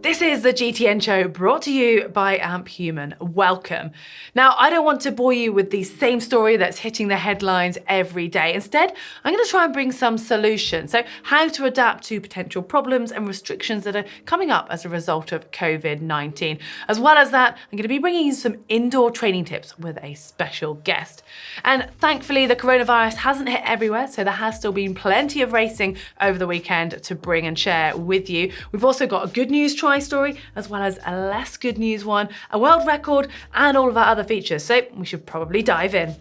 This is the GTN show brought to you by Amp Human. Welcome. Now, I don't want to bore you with the same story that's hitting the headlines every day. Instead, I'm going to try and bring some solutions. So, how to adapt to potential problems and restrictions that are coming up as a result of COVID-19. As well as that, I'm going to be bringing you some indoor training tips with a special guest. And thankfully, the coronavirus hasn't hit everywhere, so there has still been plenty of racing over the weekend to bring and share with you. We've also got a good news story, as well as a less good news one, a world record, and all of our other features. So we should probably dive in.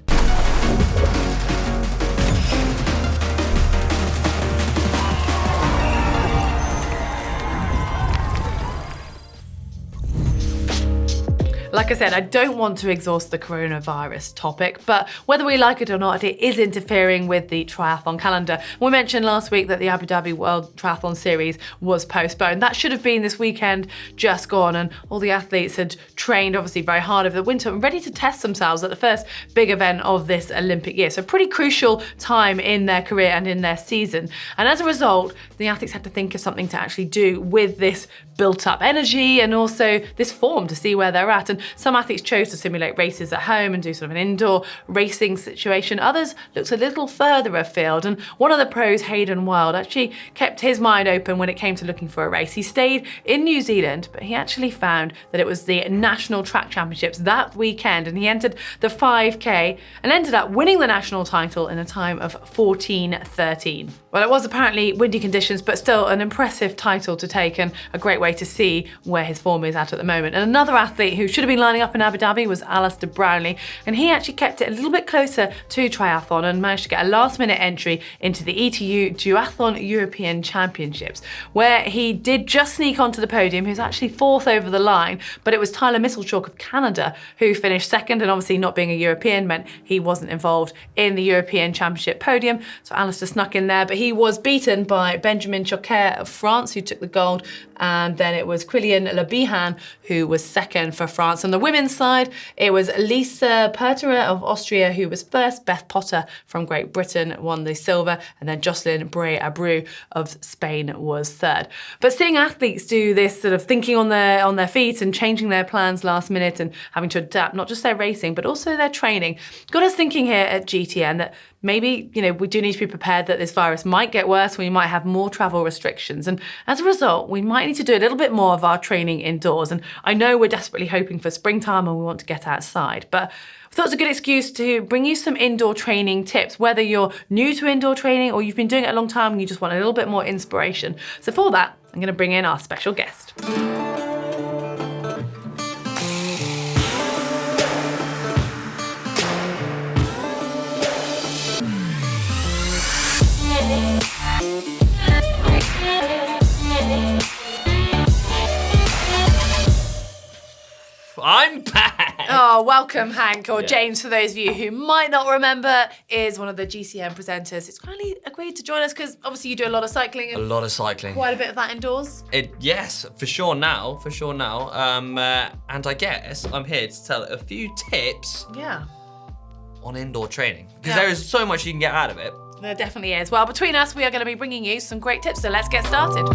Like I said, I don't want to exhaust the coronavirus topic, but whether we like it or not, it is interfering with the triathlon calendar. We mentioned last week that the Abu Dhabi World Triathlon Series was postponed. That should have been this weekend just gone, and all the athletes had trained obviously very hard over the winter and ready to test themselves at the first big event of this Olympic year. So pretty crucial time in their career and in their season. And as a result, the athletes had to think of something to actually do with this built up energy and also this form to see where they're at. And some athletes chose to simulate races at home and do sort of an indoor racing situation. Others looked a little further afield. And one of the pros, Hayden Wild, actually kept his mind open when it came to looking for a race. He stayed in New Zealand, but he actually found that it was the National Track Championships that weekend. And he entered the 5K and ended up winning the national title in a time of 14:13. Well, it was apparently windy conditions, but still an impressive title to take and a great way to see where his form is at the moment. And another athlete who should have been lining up in Abu Dhabi was Alistair Brownlee, and he actually kept it a little bit closer to triathlon and managed to get a last-minute entry into the ETU Duathlon European Championships, where he did just sneak onto the podium. He was actually fourth over the line, but it was Tyler Misselchalk of Canada who finished second, and obviously not being a European meant he wasn't involved in the European Championship podium, so Alistair snuck in there, but he was beaten by Benjamin Choquet of France, who took the gold, and then it was Quillian Lebihan who was second for France. On the women's side, it was Lisa Perterer of Austria who was first. Beth Potter from Great Britain won the silver, and then Jocelyn Bray-Abreu of Spain was third. But seeing athletes do this sort of thinking on their feet and changing their plans last minute and having to adapt not just their racing but also their training got us thinking here at GTN that maybe, we do need to be prepared that this virus might get worse. We might have more travel restrictions. And as a result, we might need to do a little bit more of our training indoors. And I know we're desperately hoping for springtime and we want to get outside, but I thought it was a good excuse to bring you some indoor training tips, whether you're new to indoor training or you've been doing it a long time and you just want a little bit more inspiration. So for that, I'm going to bring in our special guest. I'm back! Oh, welcome, Hank, or James, for those of you who might not remember, is one of the GCN presenters. It's kindly agreed to join us because obviously you do a lot of cycling. And a lot of cycling. Quite a bit of that indoors. Yes, for sure now. And I guess I'm here to tell a few tips on indoor training because there is so much you can get out of it. There definitely is. Well, between us, we are going to be bringing you some great tips, so let's get started.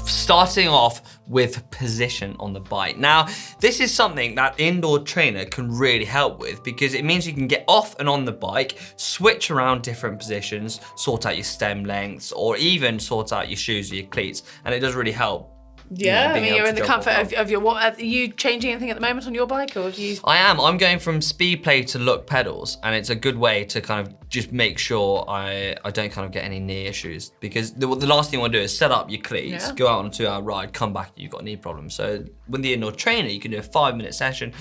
Starting off with position on the bike. Now, this is something that indoor trainer can really help with because it means you can get off and on the bike, switch around different positions, sort out your stem lengths, or even sort out your shoes or your cleats, and it does really help. Yeah, I mean, you're in the comfort of your, are you changing anything at the moment on your bike, or have you? I am. I'm going from speed play to look pedals, and it's a good way to kind of just make sure I don't kind of get any knee issues, because the last thing I want to do is set up your cleats, go out on a 2-hour ride, come back, you've got a knee problem. So with the indoor trainer, you can do a 5-minute session,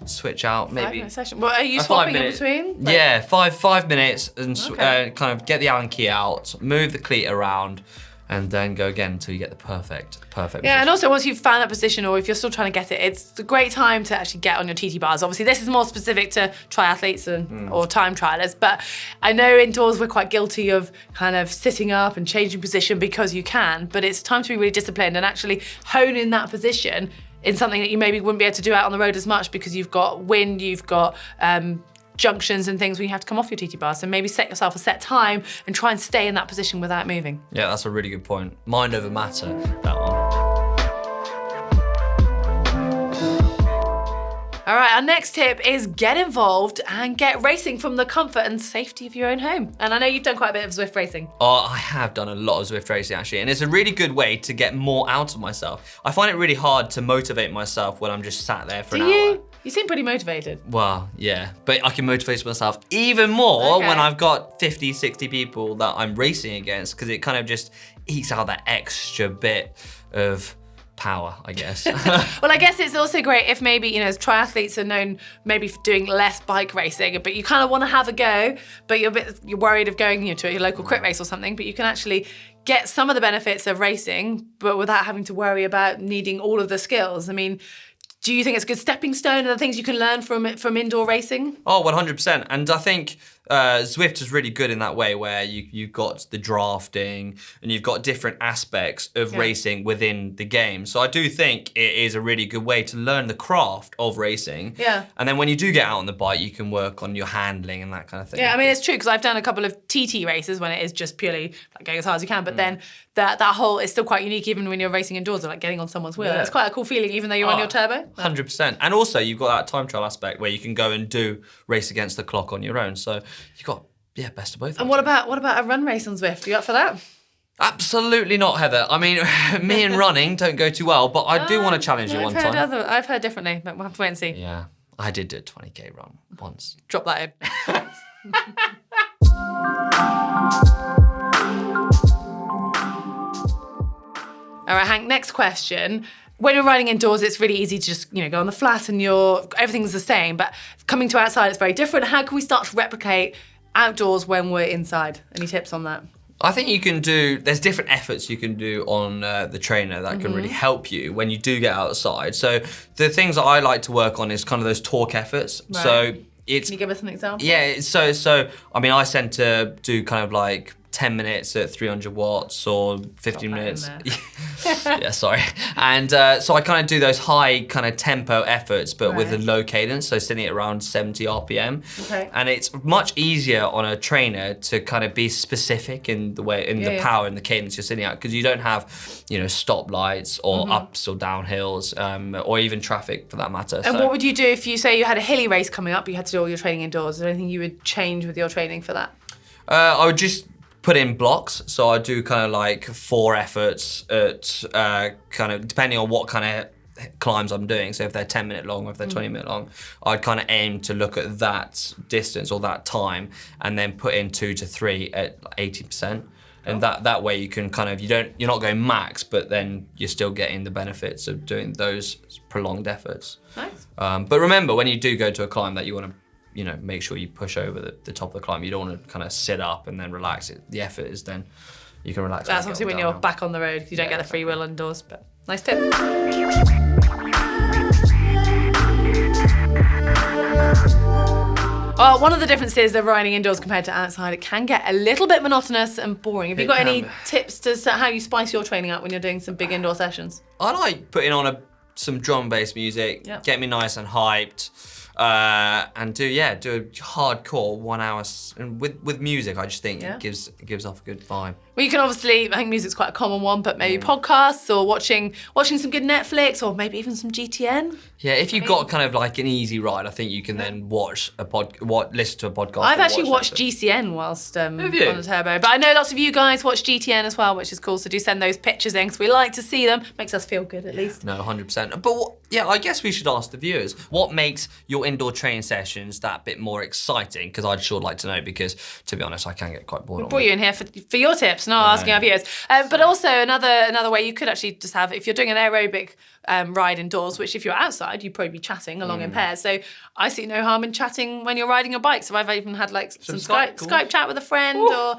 switch out, maybe. 5-minute session. Well, are you swapping in between? Like... Yeah, 5 minutes, and kind of get the Allen key out, move the cleat around, and then go again until you get the perfect position. Yeah, and also once you've found that position, or if you're still trying to get it, it's a great time to actually get on your TT bars. Obviously, this is more specific to triathletes and or time trialers, but I know indoors we're quite guilty of kind of sitting up and changing position because you can, but it's time to be really disciplined and actually hone in that position in something that you maybe wouldn't be able to do out on the road as much because you've got wind, you've got junctions and things when you have to come off your TT bar. So maybe set yourself a set time and try and stay in that position without moving. Yeah, that's a really good point. Mind over matter, that one. All right, our next tip is get involved and get racing from the comfort and safety of your own home. And I know you've done quite a bit of Zwift racing. Oh, I have done a lot of Zwift racing actually, and it's a really good way to get more out of myself. I find it really hard to motivate myself when I'm just sat there for an hour. You seem pretty motivated. Well, yeah, but I can motivate myself even more Okay. when I've got 50, 60 people that I'm racing against, because it kind of just ekes out that extra bit of power, I guess. Well, I guess it's also great if maybe, you know, as triathletes are known maybe for doing less bike racing, but you kind of want to have a go, but you're worried of going, you know, to a local crit race or something, but you can actually get some of the benefits of racing, but without having to worry about needing all of the skills. I mean, do you think it's a good stepping stone and the things you can learn from indoor racing? Oh, 100%. And I think Zwift is really good in that way, where you've got the drafting and you've got different aspects of racing within the game. So I do think it is a really good way to learn the craft of racing. Yeah. And then when you do get out on the bike, you can work on your handling and that kind of thing. Yeah, I mean, it's true, because I've done a couple of TT races when it is just purely like going as hard as you can, but then that whole is still quite unique even when you're racing indoors, like getting on someone's wheel. Yeah. It's quite a cool feeling even though you're on your turbo. 100%. And also you've got that time trial aspect where you can go and do race against the clock on your own. So you've got, best of both. And what about a run race on Zwift? Are you up for that? Absolutely not, Heather. I mean, me and running don't go too well, but I do want to challenge you one time. I've heard differently, but we'll have to wait and see. Yeah, I did do a 20k run once. Drop that in. All right, Hank, next question. When you're riding indoors, it's really easy to just, you know, go on the flat and everything's the same, but coming to outside, it's very different. How can we start to replicate outdoors when we're inside? Any tips on that? I think you can there's different efforts you can do on the trainer that can really help you when you do get outside. So the things that I like to work on is kind of those torque efforts. Right. So Can you give us an example? Yeah, so I mean, I tend to do kind of like 10 minutes at 300 watts or 15 minutes. Yeah, sorry. And so I kind of do those high kind of tempo efforts, but with a low cadence, so sitting at around 70 RPM. Okay. And it's much easier on a trainer to kind of be specific in the way, in the power and the cadence you're sitting at, because you don't have, you know, stoplights or ups or down hills, or even traffic for that matter. And what would you do if you say you had a hilly race coming up, but you had to do all your training indoors? Is there anything you would change with your training for that? I would just put in blocks. So I do kind of like 4 efforts at kind of, depending on what kind of climbs I'm doing. So if they're 10-minute long or if they're 20-minute long, I'd kind of aim to look at that distance or that time and then put in 2 to 3 at 80%. And that way you can kind of, you're not going max, but then you're still getting the benefits of doing those prolonged efforts. Nice. But remember, when you do go to a climb that you want to, you know, make sure you push over the top of the climb. You don't want to kind of sit up and then relax it. The effort is then you can relax. That's obviously when you're back on the road. You don't get the free will indoors, but nice tip. One of the differences of riding indoors compared to outside, it can get a little bit monotonous and boring. Have you got any tips to how you spice your training up when you're doing some big indoor sessions? I like putting on some drum-based music, get me nice and hyped. And do a hardcore 1 hour and with music. I just think it gives off a good vibe. Well, you can obviously, I think music's quite a common one, but maybe podcasts or watching some good Netflix or maybe even some GTN. Yeah, if you've got kind of like an easy ride, I think you can then listen to a podcast. I've actually watched GCN whilst on the turbo, but I know lots of you guys watch GTN as well, which is cool. So do send those pictures in because we like to see them. Makes us feel good at least. No, 100%. But I guess we should ask the viewers, what makes your indoor training sessions that bit more exciting? Because I'd sure like to know, because to be honest, I can get quite bored. We brought you in here for your tips, not asking our viewers. But also another way you could actually just have, if you're doing an aerobic ride indoors, which if you're outside, you'd probably be chatting along in pairs. So I see no harm in chatting when you're riding your bike. So I've even had like some Skype chat with a friend or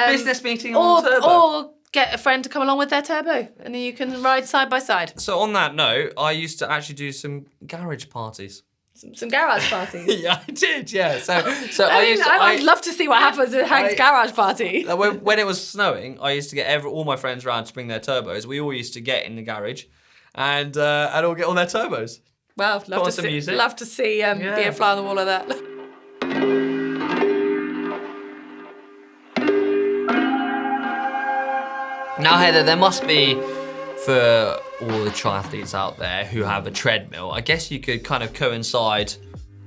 business meeting on turbo. Or get a friend to come along with their turbo and then you can ride side by side. So on that note, I used to actually do some garage parties. Some garage parties. Yeah, I did. Yeah. So I'd love to see what happens at Hank's garage party. When it was snowing, I used to get all my friends around to bring their turbos. We all used to get in the garage, and all get on their turbos. Wow, love to see. Be a fly on the wall of that. Now, Heather, there must be, for all the triathletes out there who have a treadmill, I guess you could kind of coincide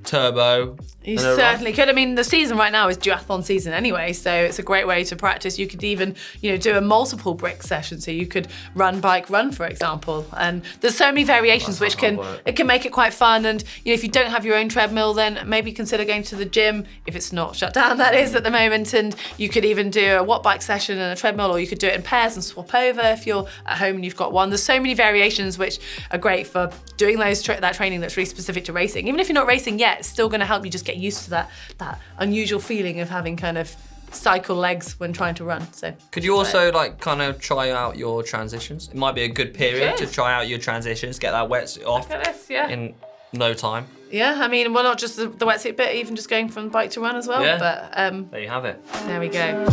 turbo. You certainly could. I mean, the season right now is duathlon season anyway, so it's a great way to practice. You could even, do a multiple brick session. So you could run, bike, run, for example. And there's so many variations which can make it quite fun. And if you don't have your own treadmill, then maybe consider going to the gym if it's not shut down. That is at the moment. And you could even do a watt bike session and a treadmill, or you could do it in pairs and swap over if you're at home and you've got one. There's so many variations which are great for doing that training that's really specific to racing. Even if you're not racing yet, it's still going to help you just get used to that unusual feeling of having kind of cycle legs when trying to run. So could you also kind of try out your transitions? It might be a good period to try out your transitions, get that wetsuit off in no time. Yeah, I mean, well, not just the wetsuit bit, even just going from bike to run as well. Yeah. But there you have it. There we go.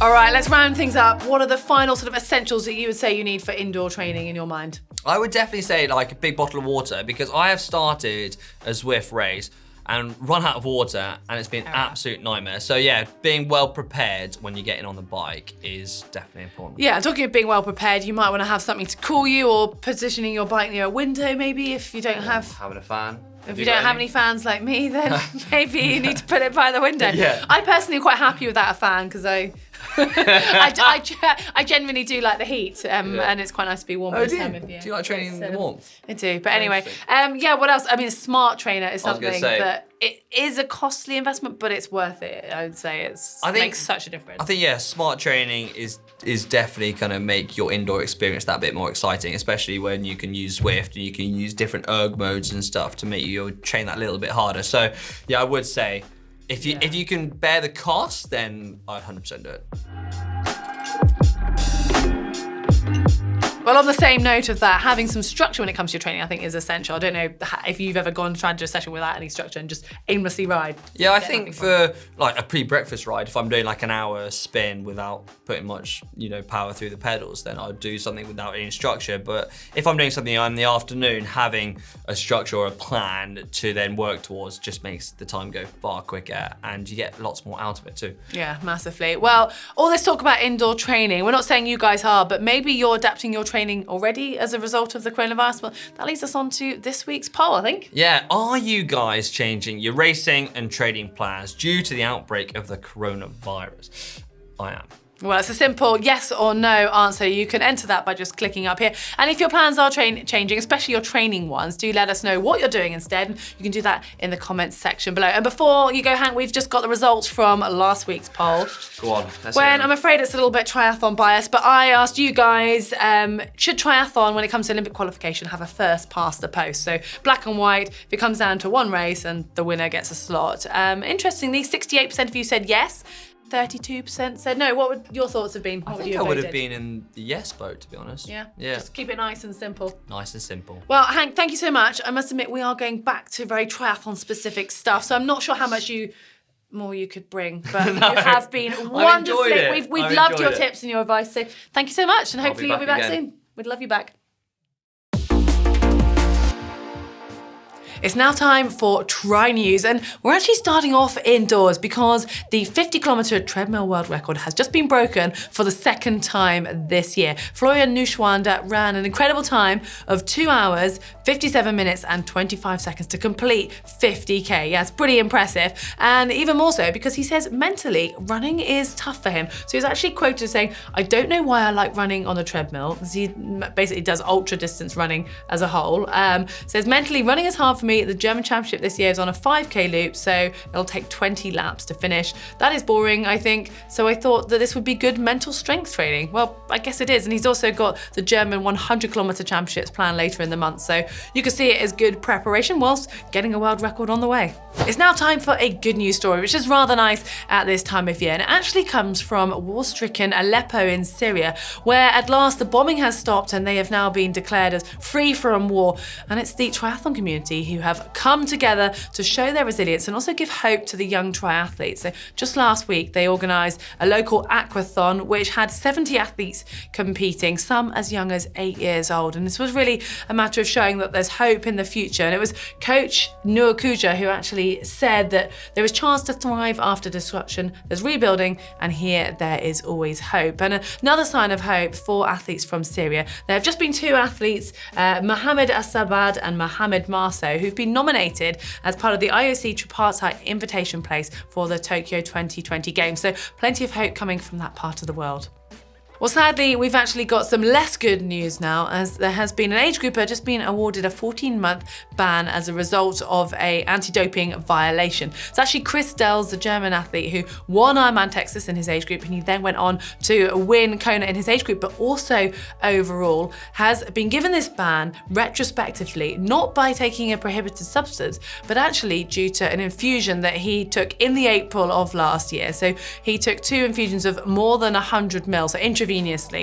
All right, let's round things up. What are the final sort of essentials that you would say you need for indoor training in your mind? I would definitely say like a big bottle of water, because I have started a Zwift race and run out of water, and it's been an absolute nightmare. So yeah, being well prepared when you're getting on the bike is definitely important. Yeah, talking of being well prepared, you might want to have something to cool you, or positioning your bike near a window maybe if you don't have... Having a fan. If you don't have any fans like me, then maybe you need to put it by the window. Yeah. I personally am quite happy without a fan, because I genuinely do like the heat, and it's quite nice to be warm this time of year. Do you like training in the warmth? I do, but anyway, what else? I mean, a smart trainer is something that it is a costly investment, but it's worth it. I would say it makes such a difference. I think smart training is definitely gonna make your indoor experience that bit more exciting, especially when you can use Zwift and you can use different erg modes and stuff to make you train that a little bit harder. So yeah, I would say if you can bear the cost, then I'd 100% do it. Well, on the same note of that, having some structure when it comes to your training, I think is essential. I don't know if you've ever gone tried to do a session without any structure and just aimlessly ride. Yeah, I think for like a pre-breakfast ride, if I'm doing like an hour spin without putting much, power through the pedals, then I'd do something without any structure. But if I'm doing something in the afternoon, having a structure or a plan to then work towards just makes the time go far quicker, and you get lots more out of it too. Yeah, massively. Well, all this talk about indoor training, we're not saying you guys are, but maybe you're adapting your training already as a result of the coronavirus. Well, that leads us on to this week's poll, I think. Yeah, are you guys changing your racing and training plans due to the outbreak of the coronavirus? I am. Well, it's a simple yes or no answer. You can enter that by just clicking up here. And if your plans are changing, especially your training ones, do let us know what you're doing instead. You can do that in the comments section below. And before you go, Hank, we've just got the results from last week's poll. Go on. I'm afraid it's a little bit triathlon biased, but I asked you guys, should triathlon, when it comes to Olympic qualification, have a first past the post? So black and white, if it comes down to one race and the winner gets a slot. Interestingly, 68% of you said yes. 32% said no. What would your thoughts have been? I think I would have been in the yes boat, to be honest. Yeah? Just keep it nice and simple. Nice and simple. Well, Hank, thank you so much. I must admit, we are going back to very triathlon-specific stuff, so I'm not sure how much more you could bring, but you have been wonderfully. We've loved your tips and your advice, so thank you so much, and hopefully you'll be back soon. We'd love you back. It's now time for Tri News, and we're actually starting off indoors because the 50-kilometer treadmill world record has just been broken for the second time this year. Florian Neuschwander ran an incredible time of 2 hours, 57 minutes and 25 seconds to complete 50K. Yeah, it's pretty impressive, and even more so because he says mentally running is tough for him. So he's actually quoted saying, "I don't know why I like running on a treadmill," because he basically does ultra distance running as a whole. Says mentally running is hard for me. The German Championship this year is on a 5K loop, so it'll take 20 laps to finish. That is boring, I think, so I thought that this would be good mental strength training. Well, I guess it is, and he's also got the German 100-kilometer championships planned later in the month, so you can see it as good preparation whilst getting a world record on the way. It's now time for a good news story, which is rather nice at this time of year, and it actually comes from war-stricken Aleppo in Syria, where at last the bombing has stopped and they have now been declared as free from war, and it's the triathlon community who have come together to show their resilience and also give hope to the young triathletes. So just last week, they organised a local aquathon, which had 70 athletes competing, some as young as 8 years old. And this was really a matter of showing that there's hope in the future. And it was coach Noor Kuja who actually said that there is chance to thrive after disruption, there's rebuilding, and here there is always hope. And another sign of hope for athletes from Syria, there have just been 2 athletes, Mohamed Asabad and Mohamed Marso, who've been nominated as part of the IOC Tripartite Invitation Place for the Tokyo 2020 Games. So plenty of hope coming from that part of the world. Well, sadly, we've actually got some less good news now, as there has been an age grouper just been awarded a 14-month ban as a result of a anti-doping violation. It's actually Chris Dells, the German athlete who won Ironman Texas in his age group, and he then went on to win Kona in his age group, but also overall has been given this ban retrospectively, not by taking a prohibited substance, but actually due to an infusion that he took in the April of last year. So he took 2 infusions of more than 100 ml, so intravenously,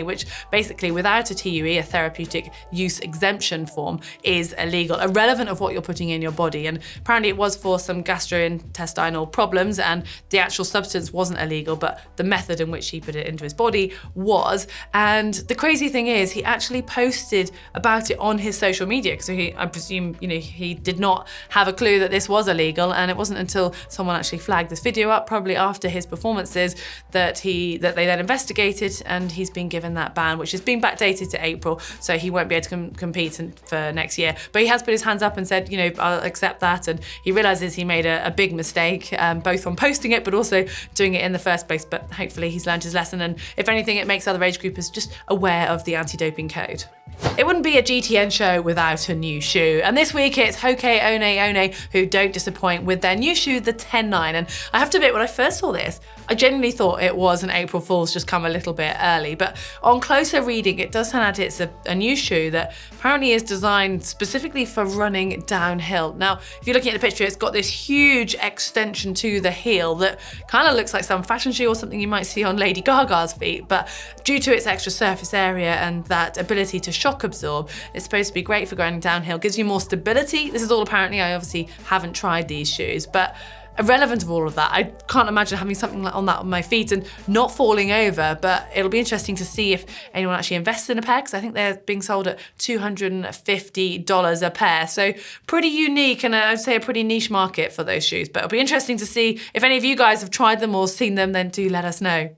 which basically without a TUE, a therapeutic use exemption form, is illegal, irrelevant of what you're putting in your body. And apparently it was for some gastrointestinal problems, and the actual substance wasn't illegal, but the method in which he put it into his body was. And the crazy thing is, he actually posted about it on his social media, because I presume, he did not have a clue that this was illegal. And it wasn't until someone actually flagged this video up, probably after his performances, that they then investigated, and he's been given that ban, which has been backdated to April, so he won't be able to compete for next year. But he has put his hands up and said, I'll accept that, and he realises he made a big mistake, both on posting it, but also doing it in the first place. But hopefully he's learned his lesson, and if anything, it makes other age groupers just aware of the anti-doping code. It wouldn't be a GTN show without a new shoe, and this week it's Hoka One One who don't disappoint with their new shoe, the 10.9. And I have to admit, when I first saw this, I genuinely thought it was an April Fool's just come a little bit early, but on closer reading, it does turn out it's a new shoe that apparently is designed specifically for running downhill. Now, if you're looking at the picture, it's got this huge extension to the heel that kind of looks like some fashion shoe or something you might see on Lady Gaga's feet, but due to its extra surface area and that ability to shock absorb, it's supposed to be great for going downhill, gives you more stability. This is all apparently, I obviously haven't tried these shoes, but irrelevant of all of that, I can't imagine having something like on my feet and not falling over. But it'll be interesting to see if anyone actually invests in a pair, because I think they're being sold at $250 a pair. So pretty unique, and I'd say a pretty niche market for those shoes. But it'll be interesting to see if any of you guys have tried them or seen them, then do let us know.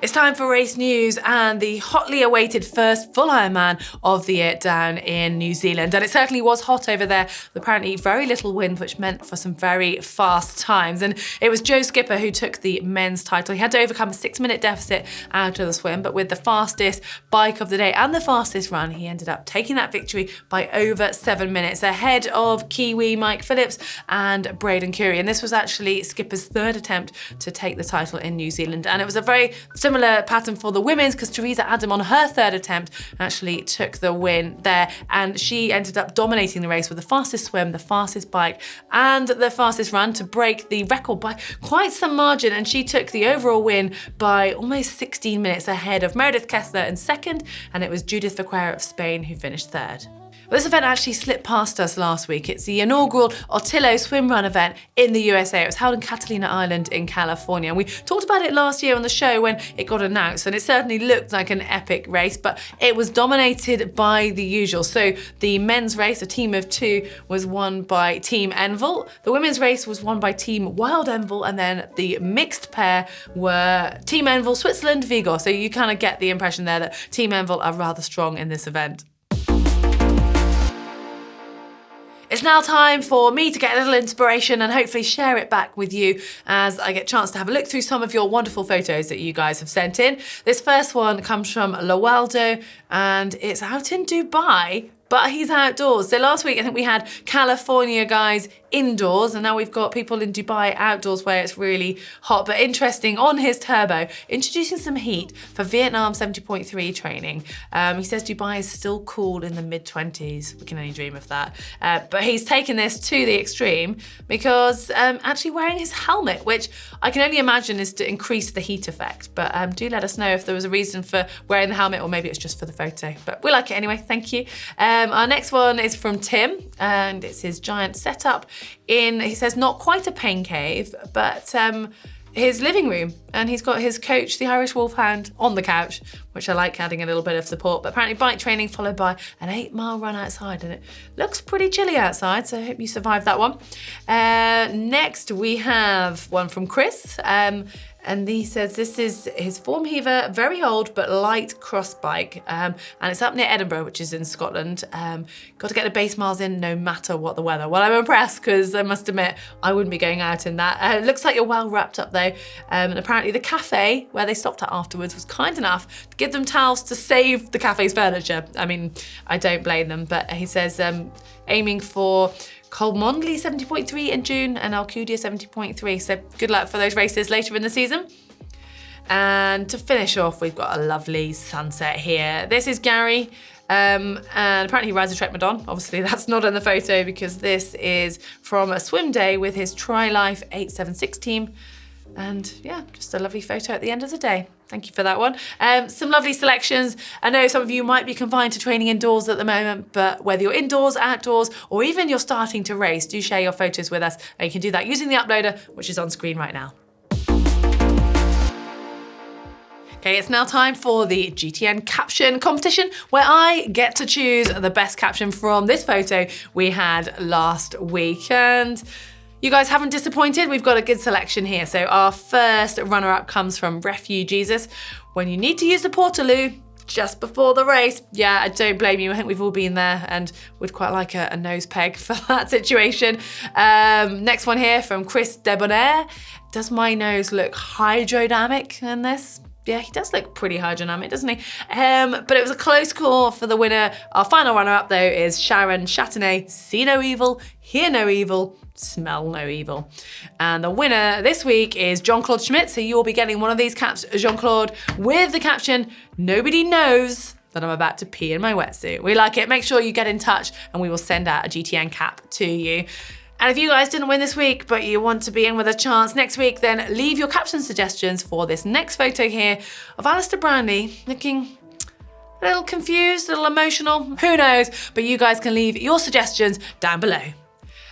It's time for race news and the hotly awaited first full Ironman of the year down in New Zealand. And it certainly was hot over there. Apparently very little wind, which meant for some very fast times. And it was Joe Skipper who took the men's title. He had to overcome a 6-minute deficit out of the swim, but with the fastest bike of the day and the fastest run, he ended up taking that victory by over 7 minutes, ahead of Kiwi Mike Phillips and Braden Currie. And this was actually Skipper's 3rd attempt to take the title in New Zealand. And it was a very similar pattern for the women's, because Teresa Adam on her 3rd attempt actually took the win there, and she ended up dominating the race with the fastest swim, the fastest bike, and the fastest run to break the record by quite some margin. And she took the overall win by almost 16 minutes ahead of Meredith Kessler in 2nd, and it was Judith Vaquera of Spain who finished 3rd. Well, this event actually slipped past us last week. It's the inaugural Otillo swim run event in the USA. It was held in Catalina Island in California. And we talked about it last year on the show when it got announced, and it certainly looked like an epic race, but it was dominated by the usual. So the men's race, a team of 2, was won by Team Envil. The women's race was won by Team Wild Envil, and then the mixed pair were Team Envil, Switzerland, Vigor. So you kind of get the impression there that Team Envil are rather strong in this event. It's now time for me to get a little inspiration and hopefully share it back with you as I get a chance to have a look through some of your wonderful photos that you guys have sent in. This first one comes from Lowaldo, and it's out in Dubai, but he's outdoors. So last week, I think we had California guys indoors, and now we've got people in Dubai outdoors where it's really hot, but interesting, on his turbo, introducing some heat for Vietnam 70.3 training. He says Dubai is still cool in the mid-20s. We can only dream of that. But he's taken this to the extreme because actually wearing his helmet, which I can only imagine is to increase the heat effect. But do let us know if there was a reason for wearing the helmet, or maybe it's just for the photo. But we like it anyway, thank you. Our next one is from Tim, and it's his giant setup in, he says, not quite a pain cave, but his living room, and he's got his coach, the Irish Wolfhound, on the couch, which I like, adding a little bit of support. But apparently bike training followed by an 8-mile run outside, and it looks pretty chilly outside, so I hope you survived that one. Next we have one from Chris, and he says this is his Form Heaver, very old but light cross bike, and it's up near Edinburgh, which is in Scotland. Got to get the base miles in no matter what the weather. Well, I'm impressed, because I must admit I wouldn't be going out in that. It looks like you're well wrapped up though, and apparently the cafe where they stopped at afterwards was kind enough to give them towels to save the cafe's furniture. I mean, I don't blame them, but he says aiming for Colmondley 70.3 in June and Alcudia 70.3. So good luck for those races later in the season. And to finish off, we've got a lovely sunset here. This is Gary, and apparently he rides a Treadmill. Obviously that's not in the photo because this is from a swim day with his TriLife 876 team. And yeah, just a lovely photo at the end of the day. Thank you for that one. Some lovely selections. I know some of you might be confined to training indoors at the moment, but whether you're indoors, outdoors, or even you're starting to race, do share your photos with us. And you can do that using the uploader, which is on screen right now. Okay, it's now time for the Gtn Caption Competition, where I get to choose the best caption from this photo we had last week. And you guys haven't disappointed. We've got a good selection here. So our first runner-up comes from Refuge Jesus. When you need to use the Portaloo just before the race. Yeah, I don't blame you. I think we've all been there and would quite like a nose peg for that situation. Next one here from Chris Debonair. Does my nose look hydrodynamic in this? Yeah, he does look pretty hydrodynamic, doesn't he? But it was a close call for the winner. Our final runner-up, though, is Sharon Chatenay. See no evil, hear no evil, smell no evil. And the winner this week is Jean-Claude Schmidt. So you'll be getting one of these caps, Jean-Claude, with the caption, "Nobody knows that I'm about to pee in my wetsuit." We like it. Make sure you get in touch and we will send out a GTN cap to you. And if you guys didn't win this week, but you want to be in with a chance next week, then leave your caption suggestions for this next photo here of Alistair Brownlee looking a little confused, a little emotional, who knows? But you guys can leave your suggestions down below.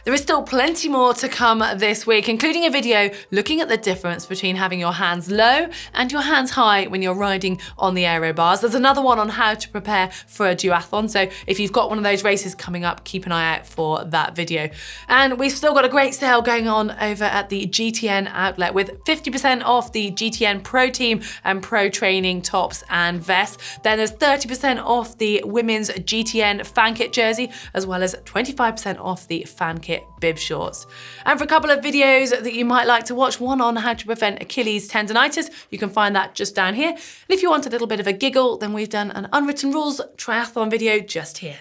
There is still plenty more to come this week, including a video looking at the difference between having your hands low and your hands high when you're riding on the aero bars. There's another one on how to prepare for a duathlon, so if you've got one of those races coming up, keep an eye out for that video. And we've still got a great sale going on over at the GTN outlet with 50% off the GTN Pro Team and Pro Training tops and vests. Then there's 30% off the women's GTN fan kit jersey, as well as 25% off the fan kit bib shorts. And for a couple of videos that you might like to watch, one on how to prevent Achilles tendonitis, you can find that just down here. And if you want a little bit of a giggle, then we've done an unwritten rules triathlon video just here.